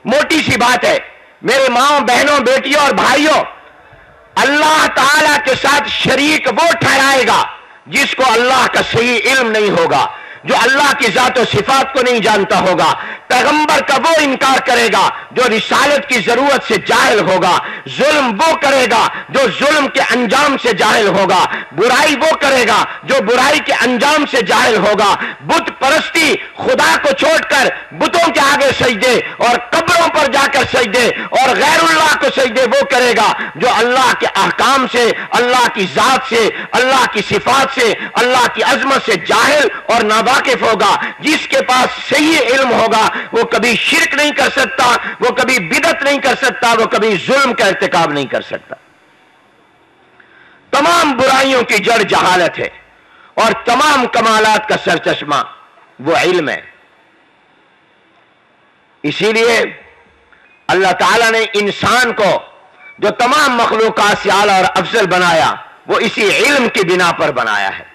موٹی سی بات ہے میرے ماؤں بہنوں بیٹیوں اور بھائیوں، اللہ تعالی کے ساتھ شریک وہ ٹھہرائے گا جس کو اللہ کا صحیح علم نہیں ہوگا، جو اللہ کی ذات و صفات کو نہیں جانتا ہوگا۔ پیغمبر کا وہ انکار کرے گا جو رسالت کی ضرورت سے جاہل ہوگا، ظلم وہ کرے گا جو ظلم کے انجام سے جاہل ہوگا، برائی وہ کرے گا جو برائی کے انجام سے جاہل ہوگا، بت پرستی، خدا کو چھوڑ کر بتوں کے آگے سجدے اور قبروں پر جا کر سجدے اور غیر اللہ کو سجدے وہ کرے گا جو اللہ کے احکام سے، اللہ کی ذات سے، اللہ کی صفات سے، اللہ کی عظمت سے جاہل اور ناواقف ہوگا۔ جس کے پاس صحیح علم ہوگا وہ کبھی شرک نہیں کر سکتا، وہ کبھی بدعت نہیں کر سکتا، وہ کبھی ظلم کا ارتکاب نہیں کر سکتا۔ تمام برائیوں کی جڑ جہالت ہے اور تمام کمالات کا سرچشمہ وہ علم ہے۔ اسی لیے اللہ تعالیٰ نے انسان کو جو تمام مخلوقات سے اعلیٰ اور افضل بنایا وہ اسی علم کی بنا پر بنایا ہے۔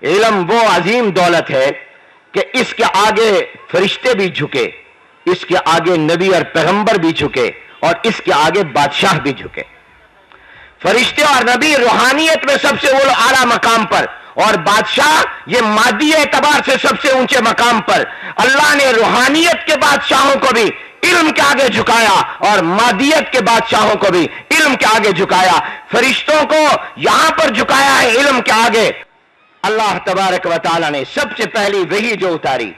علم وہ عظیم دولت ہے کہ اس کے آگے فرشتے بھی جھکے، اس کے آگے نبی اور پیغمبر بھی جھکے اور اس کے آگے بادشاہ بھی جھکے۔ فرشتے اور نبی روحانیت میں سب سے اعلیٰ مقام پر، اور بادشاہ یہ مادی اعتبار سے سب سے اونچے مقام پر۔ اللہ نے روحانیت کے بادشاہوں کو بھی علم کے آگے جھکایا اور مادیت کے بادشاہوں کو بھی علم کے آگے جھکایا۔ فرشتوں کو یہاں پر جھکایا ہے علم کے آگے۔ اللہ تبارک و تعالی نے سب سے پہلی وحی جو اتاری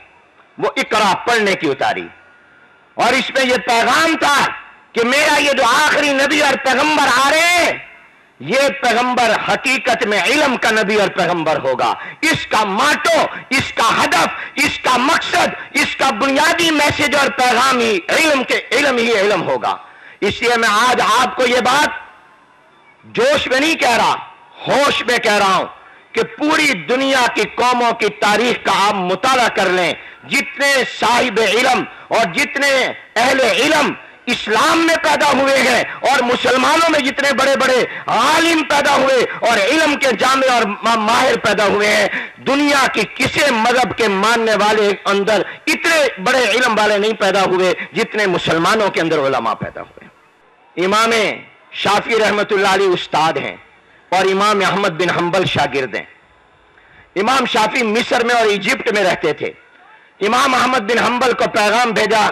وہ اقرا پڑھنے کی اتاری، اور اس میں یہ پیغام تھا کہ میرا یہ جو آخری نبی اور پیغمبر آ رہے ہیں یہ پیغمبر حقیقت میں علم کا نبی اور پیغمبر ہوگا۔ اس کا ماٹو، اس کا ہدف، اس کا مقصد، اس کا بنیادی میسج اور پیغام ہی علم ہی علم ہوگا۔ اس لیے میں آج آپ کو یہ بات جوش میں نہیں کہہ رہا، ہوش میں کہہ رہا ہوں کہ پوری دنیا کی قوموں کی تاریخ کا آپ مطالعہ کر لیں، جتنے صاحب علم اور جتنے اہل علم اسلام میں پیدا ہوئے ہیں اور مسلمانوں میں جتنے بڑے بڑے عالم پیدا ہوئے اور علم کے جامع اور ماہر پیدا ہوئے ہیں، دنیا کی کسی مذہب کے ماننے والے اندر اتنے بڑے علم والے نہیں پیدا ہوئے جتنے مسلمانوں کے اندر علماء پیدا ہوئے۔ امام شافعی رحمۃ اللہ علیہ استاد ہیں اور امام احمد بن حنبل شاگرد ہیں۔ امام شافعی مصر میں اور ایجپٹ میں رہتے تھے۔ امام احمد بن حنبل کو پیغام بھیجا،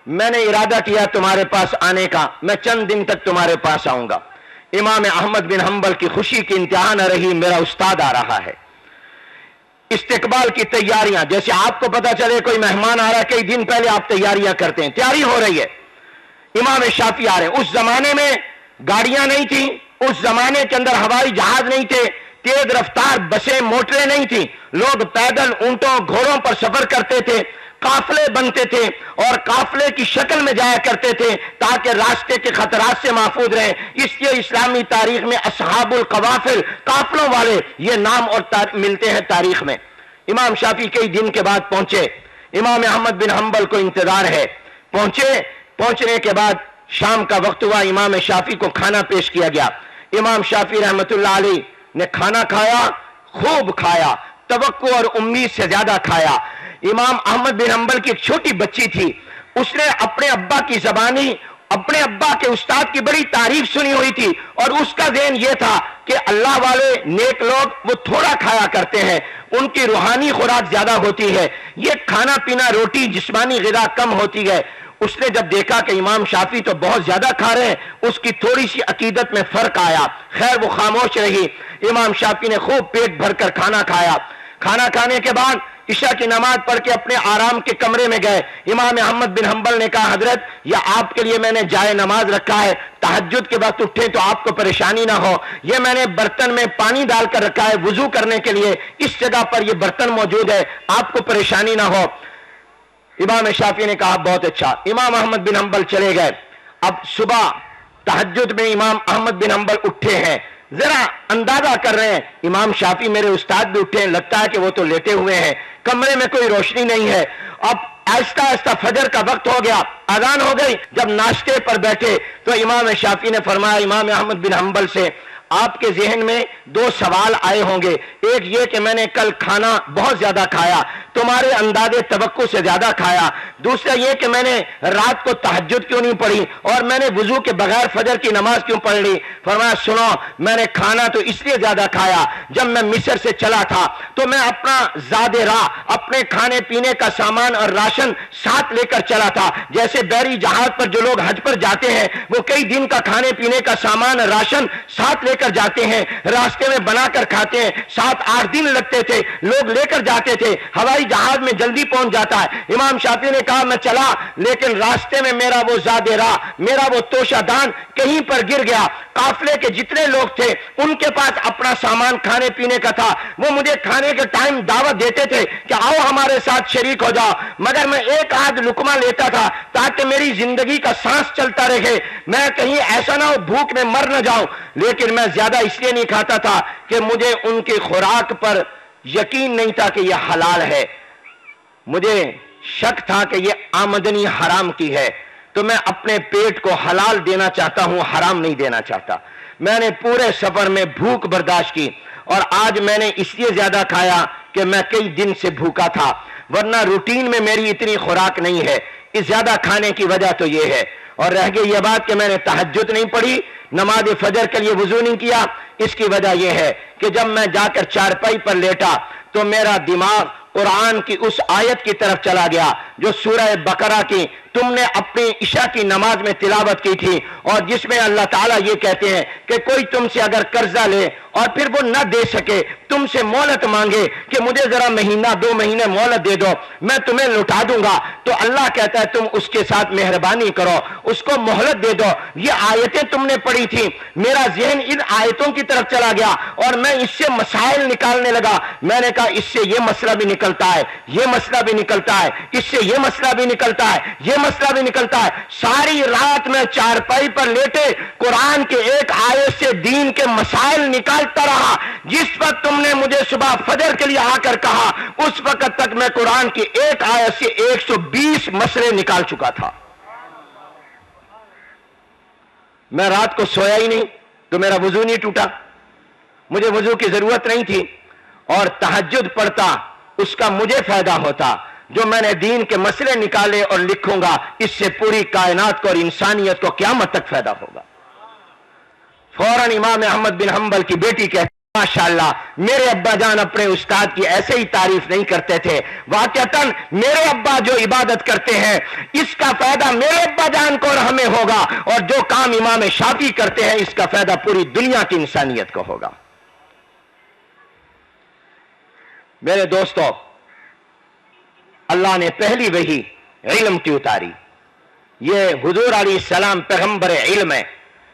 میں نے ارادہ کیا تمہارے پاس آنے کا، میں چند دن تک تمہارے پاس آؤں گا۔ امام احمد بن حنبل کی خوشی کی انتہا نہ رہی، میرا استاد آ رہا ہے۔ استقبال کی تیاریاں، جیسے آپ کو پتا چلے کوئی مہمان آ رہا ہے کئی دن پہلے آپ تیاریاں کرتے ہیں، تیاری ہو رہی ہے۔ امام شافعی آ رہے ہیں۔ اس زمانے میں گاڑیاں نہیں تھیں، اس زمانے کے اندر ہوائی جہاز نہیں تھے، تیز رفتار بسیں موٹریں نہیں تھیں، لوگ پیدل اونٹوں گھوڑوں پر سفر کرتے تھے، قافلے بنتے تھے اور قافلے کی شکل میں جایا کرتے تھے تاکہ راستے کے خطرات سے محفوظ رہیں۔ اس لیے اسلامی تاریخ میں اصحاب القوافل، قافلوں والے، یہ نام اور ملتے ہیں تاریخ میں۔ امام شافعی کئی دن کے بعد پہنچے، امام احمد بن حنبل کو انتظار ہے۔ پہنچنے کے بعد شام کا وقت ہوا، امام شافعی کو کھانا پیش کیا گیا۔ امام شافعی رحمۃ اللہ علیہ نے کھانا کھایا، خوب کھایا، توقع اور امید سے زیادہ کھایا۔ امام احمد بن حنبل کی ایک چھوٹی بچی تھی، اس نے اپنے ابا کی زبانی اپنے ابا کے استاد کی بڑی تعریف سنی ہوئی تھی اور اس کا ذہن یہ تھا کہ اللہ والے نیک لوگ وہ تھوڑا کھایا کرتے ہیں، ان کی روحانی خوراک زیادہ ہوتی ہے، یہ کھانا پینا روٹی جسمانی غذا کم ہوتی ہے۔ اس نے جب دیکھا کہ امام شافعی تو بہت زیادہ کھا رہے ہیں، اس کی تھوڑی سی عقیدت میں فرق آیا۔ خیر وہ خاموش رہی۔ امام شافعی نے خوب پیٹ بھر کر کھانا کھایا۔ کھانا کھانے کے بعد عشاء کی نماز پڑھ کے اپنے آرام کے کمرے میں گئے۔ امام احمد بن حنبل نے کہا حضرت یہ آپ کے لیے میں نے جائے نماز رکھا ہے، تہجد کے وقت اٹھیں تو آپ کو پریشانی نہ ہو، یہ میں نے برتن میں پانی ڈال کر رکھا ہے وضو کرنے کے لیے، اس جگہ پر یہ برتن موجود ہے، آپ کو پریشانی نہ ہو۔ امام شافعی نے کہا بہت اچھا۔ امام احمد بن حنبل چلے گئے۔ اب صبح تہجد میں امام احمد بن حنبل اٹھے ہیں، ذرا اندازہ کر رہے ہیں امام شافعی میرے استاد بھی اٹھے ہیں، لگتا ہے کہ وہ تو لیٹے ہوئے ہیں، کمرے میں کوئی روشنی نہیں ہے۔ اب آہستہ آہستہ فجر کا وقت ہو گیا، اذان ہو گئی۔ جب ناشتے پر بیٹھے تو امام شافعی نے فرمایا امام احمد بن حنبل سے آپ کے ذہن میں دو سوال آئے ہوں گے. ایک یہ کہ میں نے کل کھانا بہت زیادہ کھایا, تمہارے اندازے توقع سے زیادہ کھایا. دوسرا یہ کہ میں نے رات کو تہجد کیوں نہیں پڑھی اور میں نے وضو کے بغیر فجر کی نماز کیوں پڑھ لی. فرمایا سنو, میں نے کھانا تو اس لیے زیادہ کھایا, جب میں مصر سے چلا تھا تو میں اپنا زاد راہ, اپنے کھانے پینے کا سامان اور راشن ساتھ لے کر چلا تھا. جیسے بحری جہاز پر جو لوگ حج پر جاتے ہیں وہ کئی دن کا کھانے پینے کا سامان راشن ساتھ لے کر جاتے ہیں, راستے میں بنا کر کھاتے ہیں. 7-8 دن لگتے تھے, لوگ لے کر جاتے تھے. ہوائی جہاز میں جلدی پہنچ جاتا ہے. امام شافعی نے کہا میں چلا, لیکن راستے میں میرا وہ زاد راہ, میرا وہ توشہ دان کہیں پر گر گیا. قافلے کے جتنے لوگ تھے ان کے پاس اپنا سامان کھانے پینے کا تھا. وہ مجھے کھانے کے ٹائم دعوت دیتے تھے کہ آؤ ہمارے ساتھ شریک ہو جاؤ, مگر میں ایک آدھ لقمہ لیتا تھا تاکہ میری زندگی کا سانس چلتا رہے, میں کہیں ایسا نہ ہو بھوک میں مر نہ جاؤں. لیکن میں زیادہ اس لیے نہیں کھاتا تھا کہ مجھے ان کی خوراک پر یقین نہیں تھا کہ یہ حلال ہے, مجھے شک تھا کہ یہ آمدنی حرام کی ہے, تو میں اپنے پیٹ کو حلال دینا چاہتا ہوں, حرام نہیں دینا چاہتا. میں نے پورے سفر میں بھوک برداشت کی, اور آج میں نے اس لیے زیادہ کھایا کہ میں کئی دن سے بھوکا تھا, ورنہ روٹین میں میری اتنی خوراک نہیں ہے. اس زیادہ کھانے کی وجہ تو یہ ہے. اور رہ گئی یہ بات کہ میں نے تہجد نہیں پڑھی, نماز فجر کے لیے وضو نہیں کیا. اس کی وجہ یہ ہے کہ جب میں جا کر چارپائی پر لیٹا تو میرا دماغ قرآن کی اس آیت کی طرف چلا گیا جو سورہ بقرہ کی تم نے اپنی عشاء کی نماز میں تلاوت کی تھی, اور جس میں اللہ تعالیٰ یہ کہتے ہیں کہ کوئی تم سے اگر قرضہ لے اور پھر وہ نہ دے سکے, تم سے مہلت مانگے کہ مجھے ذرا مہینہ 2 مہینے مہلت دے دو, میں تمہیں لوٹا دوں گا, تو اللہ کہتا ہے تم اس کے ساتھ مہربانی کرو, اس کو مہلت دے دو. یہ آیتیں تم نے پڑھی تھی, میرا ذہن ان آیتوں کی طرف چلا گیا اور میں اس سے مسائل نکالنے لگا. میں نے کہا اس سے یہ مسئلہ بھی نکلتا ہے, یہ مسئلہ بھی نکلتا ہے, اس سے یہ مسئلہ بھی نکلتا ہے, یہ مسئلہ بھی نکلتا ہے. ساری رات میں چارپائی پر لیٹے قرآن کے ایک آیت سے دین کے مسائل نکالتا رہا. جس وقت تم نے مجھے صبح فجر کے لیے آ کر کہا, اس وقت تک میں قرآن کی ایک آیت سے 120 مسئلے نکال چکا تھا. میں رات کو سویا ہی نہیں تو میرا وضو نہیں ٹوٹا, مجھے وضو کی ضرورت نہیں تھی, اور تہجد پڑھتا اس کا مجھے فائدہ ہوتا. جو میں نے دین کے مسئلے نکالے اور لکھوں گا, اس سے پوری کائنات کو اور انسانیت کو قیامت تک فائدہ ہوگا. فوراً امام احمد بن حنبل کی بیٹی کہتی ماشاءاللہ میرے ابا جان اپنے استاد کی ایسے ہی تعریف نہیں کرتے تھے, واقعتاً میرے ابا جو عبادت کرتے ہیں اس کا فائدہ میرے ابا جان کو اور ہمیں ہوگا, اور جو کام امام شافعی کرتے ہیں اس کا فائدہ پوری دنیا کی انسانیت کو ہوگا. میرے دوستو, اللہ نے پہلی وحی علم کی اتاری. یہ حضور علیہ السلام پیغمبر علم ہے,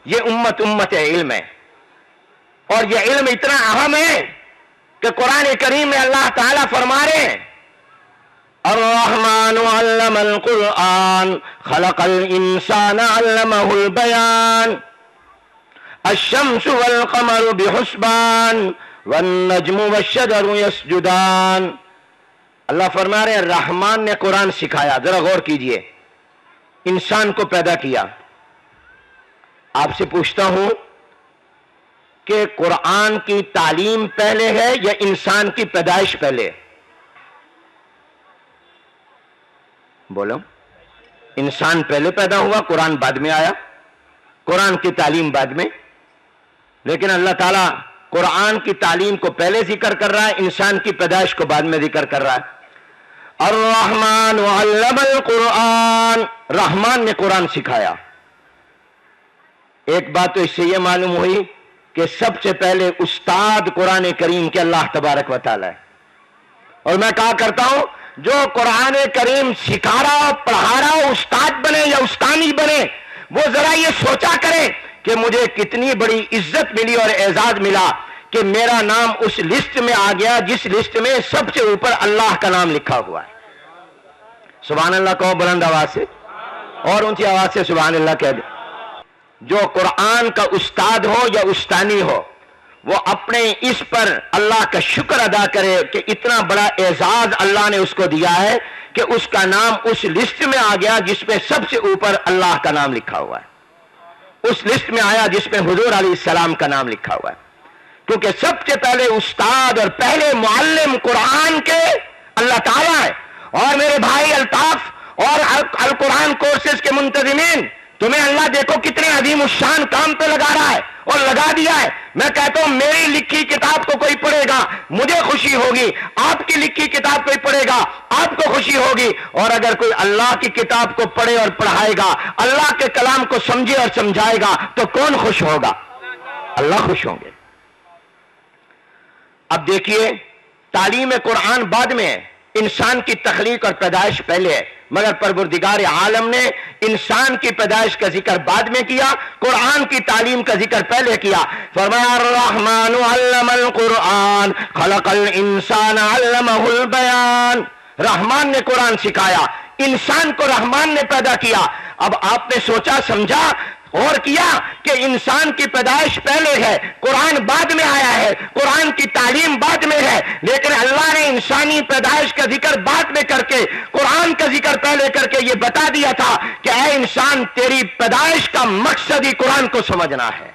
یہ امت علم ہے, اور یہ علم اتنا اہم ہے کہ قرآن کریم میں اللہ تعالیٰ فرما رہے ہیں الرحمن علم القرآن خلق الانسان علمہ البیان الشمس والقمر بحسبان والنجم والشجر يسجدان. اللہ فرما رہے ہیں رحمان نے قرآن سکھایا. ذرا غور کیجئے, انسان کو پیدا کیا. آپ سے پوچھتا ہوں کہ قرآن کی تعلیم پہلے ہے یا انسان کی پیدائش پہلے؟ بولو. انسان پہلے پیدا ہوا, قرآن بعد میں آیا, قرآن کی تعلیم بعد میں. لیکن اللہ تعالیٰ قرآن کی تعلیم کو پہلے ذکر کر رہا ہے, انسان کی پیدائش کو بعد میں ذکر کر رہا ہے. الرحمن علم القرآن, رحمان نے قرآن سکھایا. ایک بات تو اس سے یہ معلوم ہوئی کہ سب سے پہلے استاد قرآن کریم کے اللہ تبارک و تعالی ہے. اور میں کہا کرتا ہوں جو قرآن کریم سکھا رہا ہو, پڑھا رہا ہو, استاد بنے یا استانی بنے, وہ ذرا یہ سوچا کرے کہ مجھے کتنی بڑی عزت ملی اور اعزاز ملا کہ میرا نام اس لسٹ میں آ گیا جس لسٹ میں سب سے اوپر اللہ کا نام لکھا ہوا ہے. سبحان اللہ کہو بلند آواز سے, اور اونچی آواز سے سبحان اللہ کہہ دے. جو قرآن کا استاد ہو یا استانی ہو, وہ اپنے اس پر اللہ کا شکر ادا کرے کہ اتنا بڑا اعزاز اللہ نے اس کو دیا ہے کہ اس کا نام اس لسٹ میں آ گیا جس میں سب سے اوپر اللہ کا نام لکھا ہوا ہے. اس لسٹ میں آیا جس میں حضور علیہ السلام کا نام لکھا ہوا ہے، کیونکہ سب سے پہلے استاد اور پہلے معلم قرآن کے اللہ تعالیٰ ہے۔ اور میرے بھائی الطاف اور القرآن کورسز کے منتظمین، تمہیں اللہ دیکھو کتنے عظیم الشان کام پہ لگا رہا ہے اور لگا دیا ہے۔ میں کہتا ہوں میری لکھی کتاب کو کوئی پڑھے گا مجھے خوشی ہوگی، آپ کی لکھی کتاب کوئی پڑھے گا آپ کو خوشی ہوگی، اور اگر کوئی اللہ کی کتاب کو پڑھے اور پڑھائے گا، اللہ کے کلام کو سمجھے اور سمجھائے گا، تو کون خوش ہوگا؟ اللہ خوش ہوں گے۔ اب دیکھیے، تعلیم قرآن بعد میں ہے، انسان کی تخلیق اور پیدائش پہلے ہے، مگر پروردگار عالم نے انسان کی پیدائش کا ذکر بعد میں کیا، قرآن کی تعلیم کا ذکر پہلے کیا۔ فرمایا الرحمن علم القرآن خلق الانسان علمہ البیان، رحمان نے قرآن سکھایا، انسان کو رحمان نے پیدا کیا۔ اب آپ نے سوچا سمجھا اور کیا کہ انسان کی پیدائش پہلے ہے، قرآن بعد میں آیا ہے، قرآن کی تعلیم بعد میں ہے، لیکن اللہ نے انسانی پیدائش کا ذکر بعد میں کر کے قرآن کا ذکر پہلے کر کے یہ بتا دیا تھا کہ اے انسان، تیری پیدائش کا مقصد ہی قرآن کو سمجھنا ہے،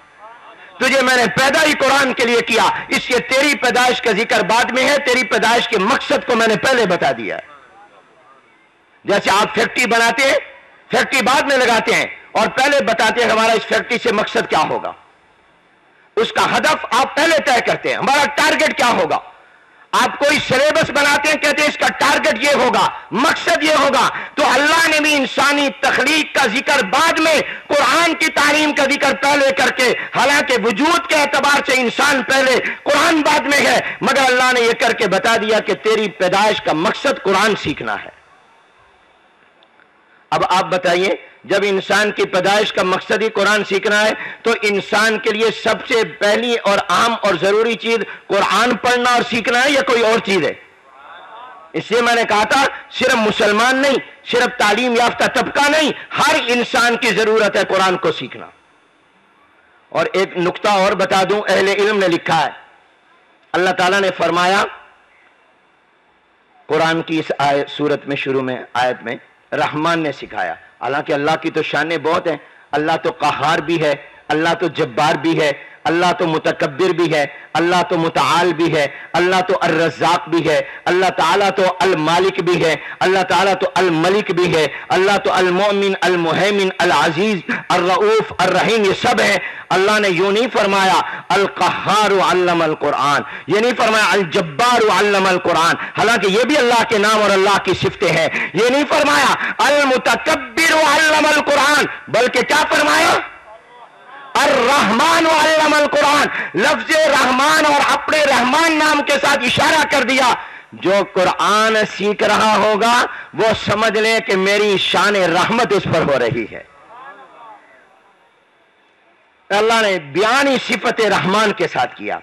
تجھے میں نے پیدا ہی قرآن کے لیے کیا، اس لیے تیری پیدائش کا ذکر بعد میں ہے، تیری پیدائش کے مقصد کو میں نے پہلے بتا دیا ہے۔ جیسے آپ فیکٹری بناتے ہیں، فیکٹری بعد میں لگاتے ہیں اور پہلے بتاتے ہیں ہمارا اس فیکٹری سے مقصد کیا ہوگا، اس کا ہدف آپ پہلے طے کرتے ہیں، ہمارا ٹارگٹ کیا ہوگا۔ آپ کوئی سلیبس بناتے ہیں، کہتے ہیں اس کا ٹارگٹ یہ ہوگا، مقصد یہ ہوگا۔ تو اللہ نے بھی انسانی تخلیق کا ذکر بعد میں، قرآن کی تعلیم کا ذکر پہلے کر کے، حالانکہ وجود کے اعتبار سے انسان پہلے قرآن بعد میں ہے، مگر اللہ نے یہ کر کے بتا دیا کہ تیری پیدائش کا مقصد قرآن سیکھنا ہے۔ اب آپ بتائیے، جب انسان کی پیدائش کا مقصد ہی قرآن سیکھنا ہے تو انسان کے لیے سب سے پہلی اور عام اور ضروری چیز قرآن پڑھنا اور سیکھنا ہے یا کوئی اور چیز ہے؟ اس لیے میں نے کہا تھا صرف مسلمان نہیں، صرف تعلیم یافتہ طبقہ نہیں، ہر انسان کی ضرورت ہے قرآن کو سیکھنا۔ اور ایک نقطہ اور بتا دوں، اہل علم نے لکھا ہے، اللہ تعالیٰ نے فرمایا قرآن کی اس سورت میں شروع میں آیت میں رحمان نے سکھایا، حالانکہ اللہ کی تو شانیں بہت ہیں، اللہ تو قہار بھی ہے، اللہ تو جبار بھی ہے، اللہ تو متکبر بھی ہے، اللہ تو متعال بھی ہے، اللہ تو الرزاق بھی ہے، اللہ تعالیٰ تو المالک بھی ہے، اللہ تعالیٰ تو الملک بھی ہے، اللہ تو المؤمن المہیمن العزیز الرؤوف الرحیم، یہ سب ہے۔ اللہ نے یوں نہیں فرمایا القہار علم القرآن، یہ نہیں فرمایا الجبار علم القرآن، حالانکہ یہ بھی اللہ کے نام اور اللہ کی صفتیں ہیں۔ یہ نہیں فرمایا المتکبر علم القرآن، بلکہ کیا فرمایا؟ الرحمن علم القرآن، لفظ رحمان اور اپنے رحمان نام کے ساتھ اشارہ کر دیا۔ جو قرآن سیکھ رہا ہوگا وہ سمجھ لے کہ میری شان رحمت اس پر ہو رہی ہے۔ اللہ نے بیانی صفت رحمان کے ساتھ کیا۔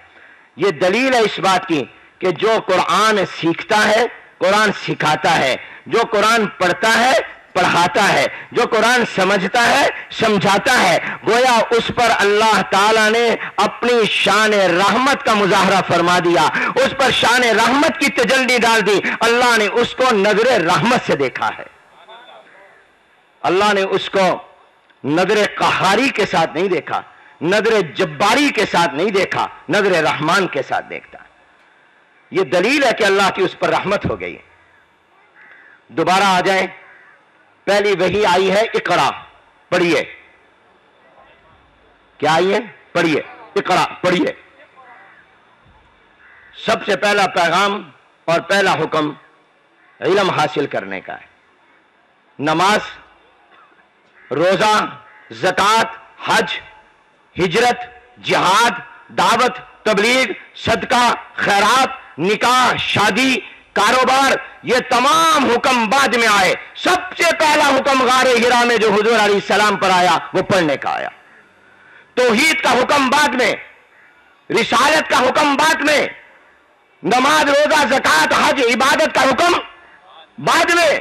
یہ دلیل ہے اس بات کی کہ جو قرآن سیکھتا ہے قرآن سکھاتا ہے، جو قرآن پڑھتا ہے پڑھاتا ہے، جو قرآن سمجھتا ہے سمجھاتا ہے، گویا اس پر اللہ تعالیٰ نے اپنی شان رحمت کا مظاہرہ فرما دیا، اس پر شان رحمت کی تجلی ڈال دی۔ اللہ نے اس کو نظر رحمت سے دیکھا ہے، اللہ نے اس کو نظر قہاری کے ساتھ نہیں دیکھا، نظر جباری کے ساتھ نہیں دیکھا، نظر رحمان کے ساتھ دیکھتا۔ یہ دلیل ہے کہ اللہ کی اس پر رحمت ہو گئی۔ دوبارہ آ جائیں، پہلی وحی آئی ہے اقرا، پڑھیے، کیا آئی ہے؟ پڑھیے، اقرا پڑھیے۔ سب سے پہلا پیغام اور پہلا حکم علم حاصل کرنے کا ہے۔ نماز، روزہ، زکوٰۃ، حج، ہجرت، جہاد، دعوت، تبلیغ، صدقہ، خیرات، نکاح، شادی، کاروبار، یہ تمام حکم بعد میں آئے۔ سب سے پہلا حکم غار حرا میں جو حضور علیہ السلام پر آیا وہ پڑھنے کا آیا۔ توحید کا حکم بعد میں، رسالت کا حکم بعد میں، نماز، روزہ، زکوٰۃ، حج، عبادت کا حکم بعد میں۔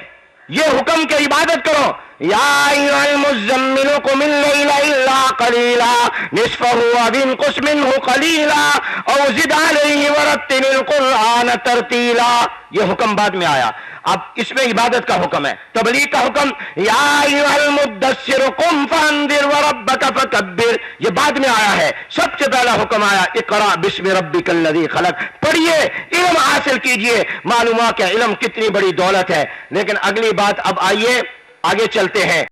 یہ حکم کہ عبادت کرو، یا ایھا المزمل قم اللیل الا قلیلا نصفہ او انقص منہ قلیلا او زد علیہ ورتل القرآن ترتیلا. یہ حکم بعد میں آیا. اب اس میں عبادت کا حکم ہے، تبلیغ کا حکم. یا ایھا المدثر قم فانذر وربک فکبر، یہ بعد میں آیا ہے. سب سے پہلا حکم آیا اقرأ باسم ربک الذی خلق، پڑھیے، علم حاصل کیجئے. معلوم ہوا کہ علم کتنی بڑی دولت ہے. لیکن اگلی بات اب آئیے آگے چلتے ہیں.